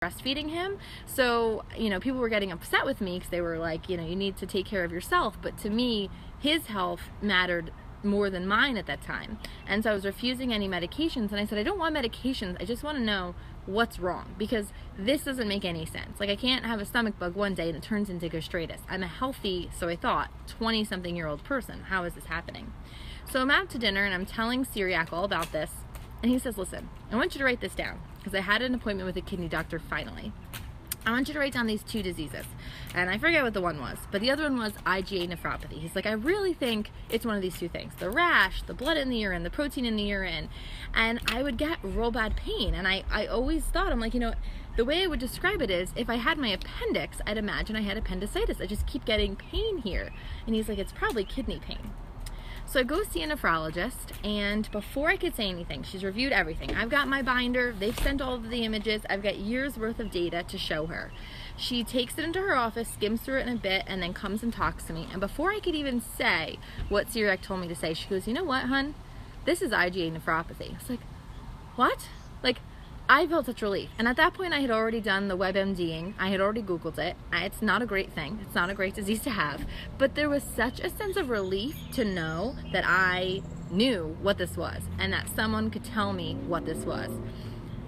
breastfeeding him. So, you know, people were getting upset with me because they were like, you know, you need to take care of yourself. But to me, his health mattered more than mine at that time. And so I was refusing any medications, and I said, I don't want medications, I just want to know what's wrong, because this doesn't make any sense. Like, I can't have a stomach bug one day and it turns into gastritis. I'm a healthy, so I thought, 20-something-year-old person. How is this happening? So I'm out to dinner and I'm telling Syriac all about this, and he says, listen, I want you to write this down, because I had an appointment with a kidney doctor finally. I want you to write down these 2 diseases. And I forget what the one was, but the other one was IgA nephropathy. He's like, I really think it's one of these 2 things. The rash, the blood in the urine, the protein in the urine. And I would get real bad pain. And I always thought, I'm like, you know, the way I would describe it is, if I had my appendix, I'd imagine I had appendicitis. I just keep getting pain here. And he's like, it's probably kidney pain. So I go see a nephrologist, and before I could say anything, she's reviewed everything. I've got my binder, they've sent all of the images, I've got years worth of data to show her. She takes it into her office, skims through it in a bit, and then comes and talks to me. And before I could even say what Syriac told me to say, she goes, you know what, hun? This is IgA nephropathy. I was like, what? Like, I felt such relief. And at that point, I had already done the WebMDing. I had already Googled it. It's not a great thing. It's not a great disease to have. But there was such a sense of relief to know that I knew what this was and that someone could tell me what this was.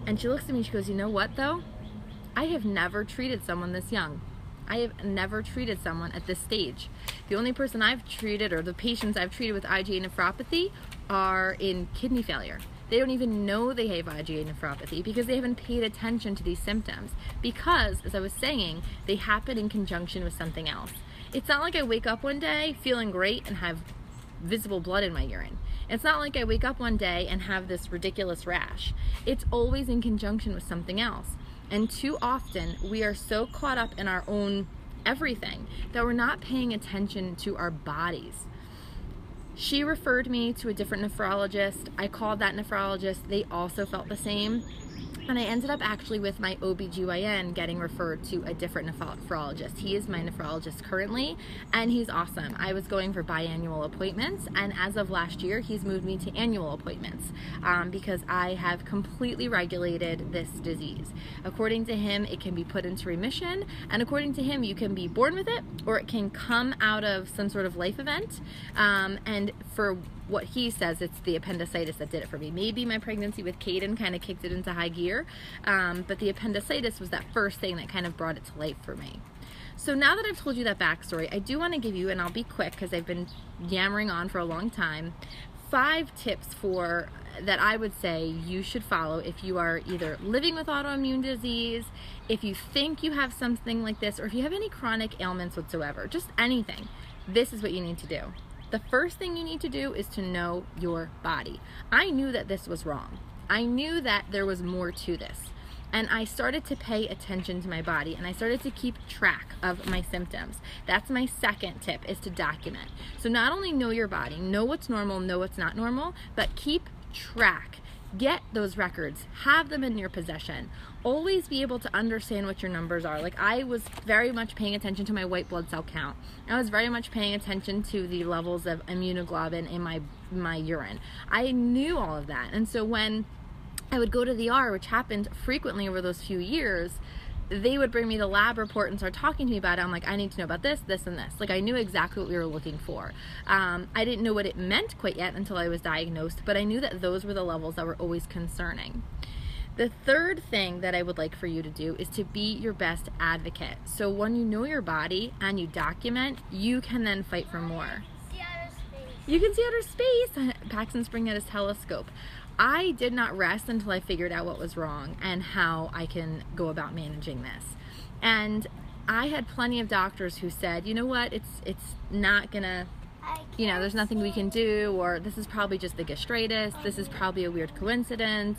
And she looks at me and she goes, you know what, though? I have never treated someone this young. I have never treated someone at this stage. The only person I've treated, or the patients I've treated with IgA nephropathy, are in kidney failure. They don't even know they have IgA nephropathy because they haven't paid attention to these symptoms, because, as I was saying, they happen in conjunction with something else. It's not like I wake up one day feeling great and have visible blood in my urine. It's not like I wake up one day and have this ridiculous rash. It's always in conjunction with something else. And too often we are so caught up in our own everything that we're not paying attention to our bodies. She referred me to a different nephrologist. I called that nephrologist. They also felt the same. And I ended up actually with my OBGYN getting referred to a different nephrologist. He is my nephrologist currently, and he's awesome. I was going for biannual appointments, and as of last year, he's moved me to annual appointments because I have completely regulated this disease. According to him, it can be put into remission, and according to him, you can be born with it, or it can come out of some sort of life event, and for what he says, it's the appendicitis that did it for me. Maybe my pregnancy with Caden kind of kicked it into high gear, but the appendicitis was that first thing that kind of brought it to life for me. So now that I've told you that backstory, I do want to give you, and I'll be quick because I've been yammering on for a long time, 5 tips that I would say you should follow if you are either living with autoimmune disease, if you think you have something like this, or if you have any chronic ailments whatsoever, just anything. This is what you need to do. The first thing you need to do is to know your body. I knew that this was wrong. I knew that there was more to this. And I started to pay attention to my body, and I started to keep track of my symptoms. That's my second tip, is to document. So not only know your body, know what's normal, know what's not normal, but keep track. Get those records, have them in your possession. Always be able to understand what your numbers are. Like, I was very much paying attention to my white blood cell count. I was very much paying attention to the levels of immunoglobulin in my urine. I knew all of that. And so when I would go to the ER, which happened frequently over those few years, they would bring me the lab report and start talking to me about it. I'm like, I need to know about this, this, and this. Like, I knew exactly what we were looking for. I didn't know what it meant quite yet until I was diagnosed, but I knew that those were the levels that were always concerning. The third thing that I would like for you to do is to be your best advocate. So when you know your body and you document, you can then fight for more. You can see outer space. Paxton's bringing out his telescope. I did not rest until I figured out what was wrong and how I can go about managing this. And I had plenty of doctors who said, you know what, it's not gonna, you know, there's nothing we can do, or this is probably just the gastritis, this is probably a weird coincidence.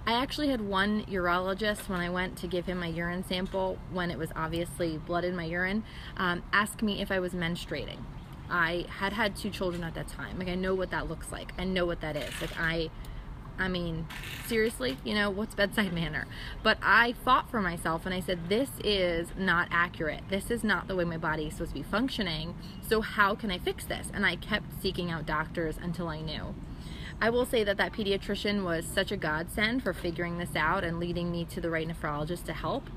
I actually had one urologist, when I went to give him my urine sample, when it was obviously blood in my urine, ask me if I was menstruating. I had 2 children at that time. Like, I know what that looks like. I know what that is. Like, I mean, seriously, you know, what's bedside manner? But I fought for myself and I said, this is not accurate. This is not the way my body is supposed to be functioning. So how can I fix this? And I kept seeking out doctors until I knew. I will say that that pediatrician was such a godsend for figuring this out and leading me to the right nephrologist to help.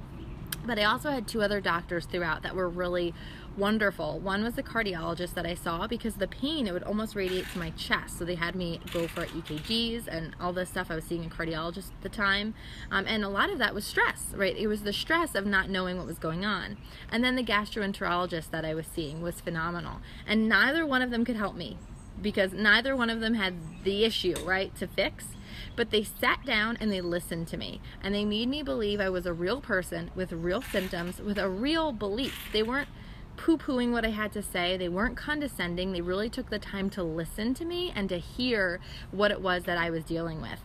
But I also had 2 other doctors throughout that were really wonderful. One was the cardiologist that I saw, because the pain, it would almost radiate to my chest. So they had me go for EKGs and all this stuff. I was seeing a cardiologist at the time. And a lot of that was stress, right? It was the stress of not knowing what was going on. And then the gastroenterologist that I was seeing was phenomenal. And neither one of them could help me, because neither one of them had the issue, right, to fix. But they sat down and they listened to me, and they made me believe I was a real person with real symptoms, with a real belief. They weren't poo-pooing what I had to say. They weren't condescending. They really took the time to listen to me and to hear what it was that I was dealing with,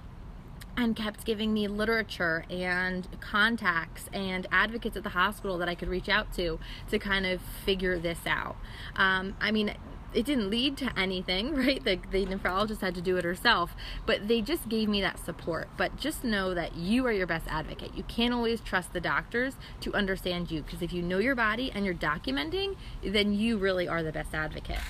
and kept giving me literature and contacts and advocates at the hospital that I could reach out to kind of figure this out. I mean, it didn't lead to anything, right? The nephrologist had to do it herself, but they just gave me that support. But just know that you are your best advocate. You can't always trust the doctors to understand you, because if you know your body and you're documenting, then you really are the best advocate.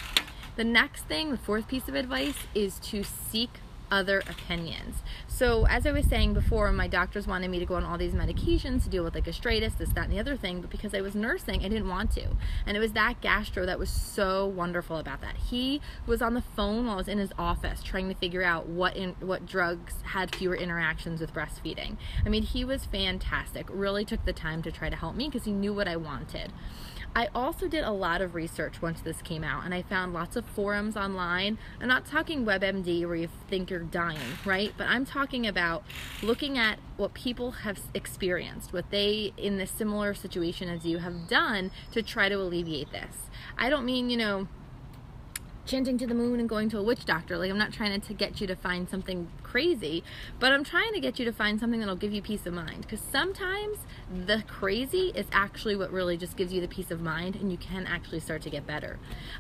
The next thing, the 4th piece of advice, is to seek other opinions. So as I was saying before, my doctors wanted me to go on all these medications to deal with like gastritis, this, that, and the other thing, but because I was nursing, I didn't want to. And it was that gastro that was so wonderful about that. He was on the phone while I was in his office trying to figure out what drugs had fewer interactions with breastfeeding. I mean, he was fantastic, really took the time to try to help me because he knew what I wanted. I also did a lot of research once this came out, and I found lots of forums online. I'm not talking WebMD where you think you're dying, right? But I'm talking about looking at what people have experienced, what they in this similar situation as you have done to try to alleviate this. I don't mean, you know, chanting to the moon and going to a witch doctor. Like, I'm not trying to get you to find something crazy, but I'm trying to get you to find something that'll give you peace of mind, because sometimes the crazy is actually what really just gives you the peace of mind, and you can actually start to get better.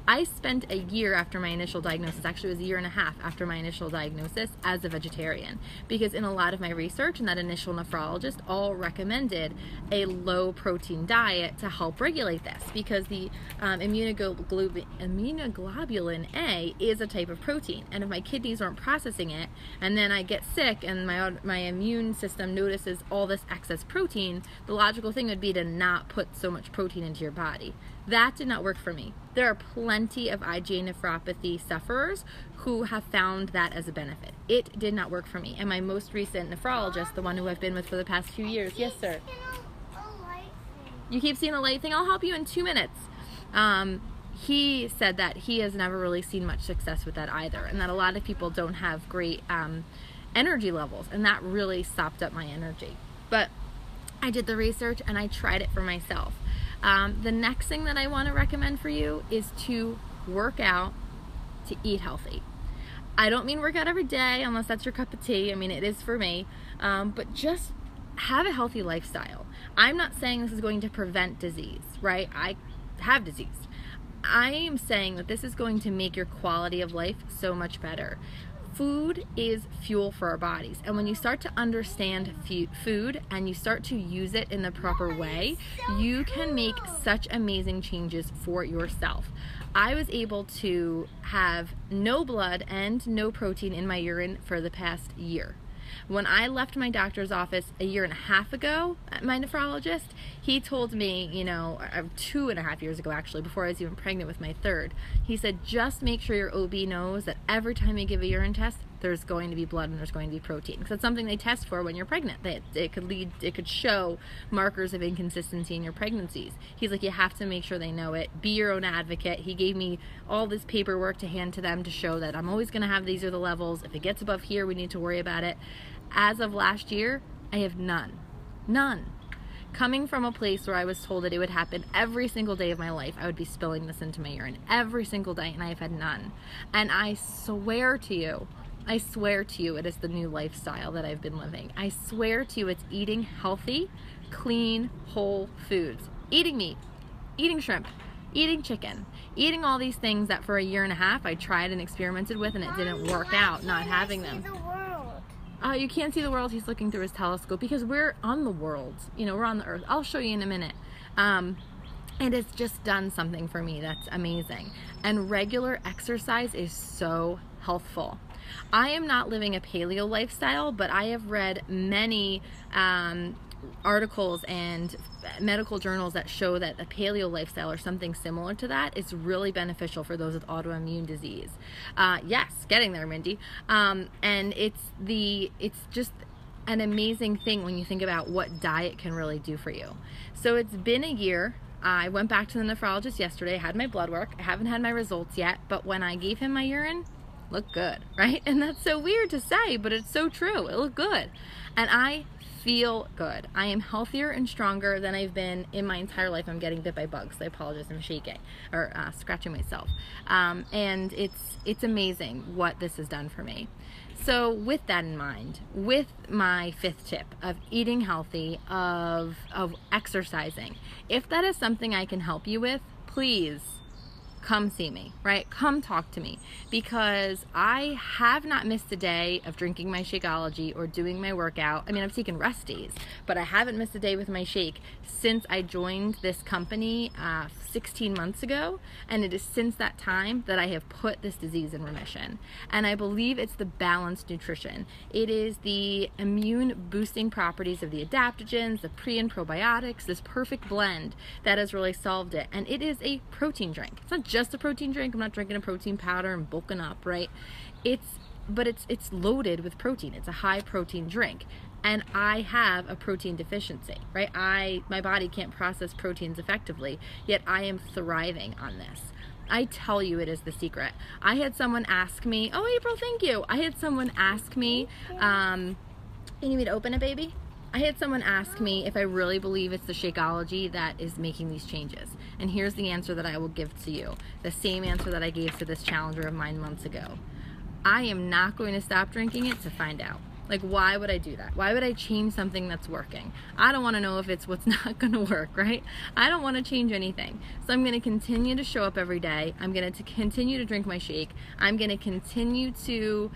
I spent a year after my initial diagnosis, actually it was a year and a half after my initial diagnosis, as a vegetarian, because in a lot of my research, and that initial nephrologist all recommended a low protein diet to help regulate this, because the immunoglobulin A is a type of protein, and if my kidneys aren't processing it, and then I get sick and my immune system notices all this excess protein, the logical thing would be to not put so much protein into your body. That did not work for me. There are plenty of IgA nephropathy sufferers who have found that as a benefit. It did not work for me. And my most recent nephrologist, the one who I've been with for the past few years, yes sir? You keep seeing a light thing? I'll help you in 2 minutes. He said that he has never really seen much success with that either, and that a lot of people don't have great energy levels, and that really sopped up my energy. But I did the research and I tried it for myself. The next thing that I want to recommend for you is to work out, to eat healthy. I don't mean work out every day unless that's your cup of tea. I mean, it is for me, but just have a healthy lifestyle. I'm not saying this is going to prevent disease, right? I have disease. I am saying that this is going to make your quality of life so much better. Food is fuel for our bodies, and when you start to understand food and you start to use it in the proper way, you can make such amazing changes for yourself. I was able to have no blood and no protein in my urine for the past year. When I left my doctor's office a year and a half ago, my nephrologist, he told me, 2.5 years ago actually, before I was even pregnant with my 3rd, he said, just make sure your OB knows that every time you give a urine test, there's going to be blood and there's going to be protein. Because it's something they test for when you're pregnant. It could show markers of inconsistency in your pregnancies. He's like, you have to make sure they know it. Be your own advocate. He gave me all this paperwork to hand to them to show that I'm always going to have these are the levels. If it gets above here, we need to worry about it. As of last year, I have none. None. Coming from a place where I was told that it would happen every single day of my life, I would be spilling this into my urine every single day, and I have had none. And I swear to you, it is the new lifestyle that I've been living. I swear to you, it's eating healthy, clean, whole foods. Eating meat, eating shrimp, eating chicken, eating all these things that for a year and a half I tried and experimented with, and it didn't work out, not having them. You can't see the world. He's looking through his telescope because we're on the world. We're on the earth. I'll show you in a minute. And it's just done something for me that's amazing. And regular exercise is so healthful. I am not living a paleo lifestyle, but I have read many articles and medical journals that show that a paleo lifestyle or something similar to that is really beneficial for those with autoimmune disease. Yes, getting there, Mindy. And it's just an amazing thing when you think about what diet can really do for you. So it's been a year. I went back to the nephrologist yesterday, had my blood work. I haven't had my results yet, but when I gave him my urine, looked good, right? And that's so weird to say, but it's so true. It looked good. And I feel good. I am healthier and stronger than I've been in my entire life. I'm getting bit by bugs. I apologize. I'm shaking or scratching myself. And it's amazing what this has done for me. So with that in mind, with my fifth tip of eating healthy, of exercising, if that is something I can help you with, please come see me, right? Come talk to me, because I have not missed a day of drinking my Shakeology or doing my workout. I mean, I've taken rest days, but I haven't missed a day with my shake since I joined this company 16 months ago, and it is since that time that I have put this disease in remission. And I believe it's the balanced nutrition. It is the immune boosting properties of the adaptogens, the pre and probiotics, this perfect blend that has really solved it. And it is a protein drink. It's not just a protein drink. I'm not drinking a protein powder and bulking up, right? But it's loaded with protein. It's a high protein drink. And I have a protein deficiency, right? My body can't process proteins effectively, yet I am thriving on this. I tell you, it is the secret. I had someone ask me, oh, April, thank you. I had someone ask me, you need me to open it, baby? I had someone ask me if I really believe it's the Shakeology that is making these changes. And here's the answer that I will give to you. The same answer that I gave to this challenger of mine months ago. I am not going to stop drinking it to find out. Like, why would I do that? Why would I change something that's working? I don't want to know if it's what's not going to work, right? I don't want to change anything. So I'm going to continue to show up every day. I'm going to continue to drink my shake. I'm going to continue to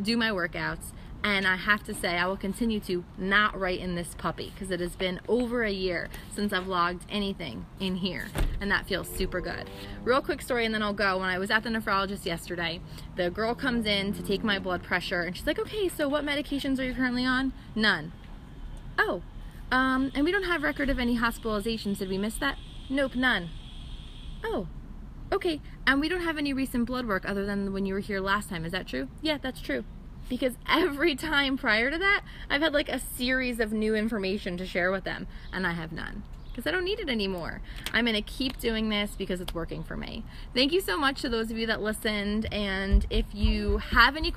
do my workouts. And I have to say, I will continue to not write in this puppy, because it has been over a year since I've logged anything in here, and that feels super good. Real quick story and then I'll go. When I was at the nephrologist yesterday, the girl comes in to take my blood pressure, and she's like, okay, so what medications are you currently on? None. Oh, and we don't have record of any hospitalizations. Did we miss that? Nope, none. Oh, okay, and we don't have any recent blood work other than when you were here last time. Is that true? Yeah, that's true. Because every time prior to that, I've had like a series of new information to share with them, and I have none, because I don't need it anymore. I'm going to keep doing this because it's working for me. Thank you so much to those of you that listened, and if you have any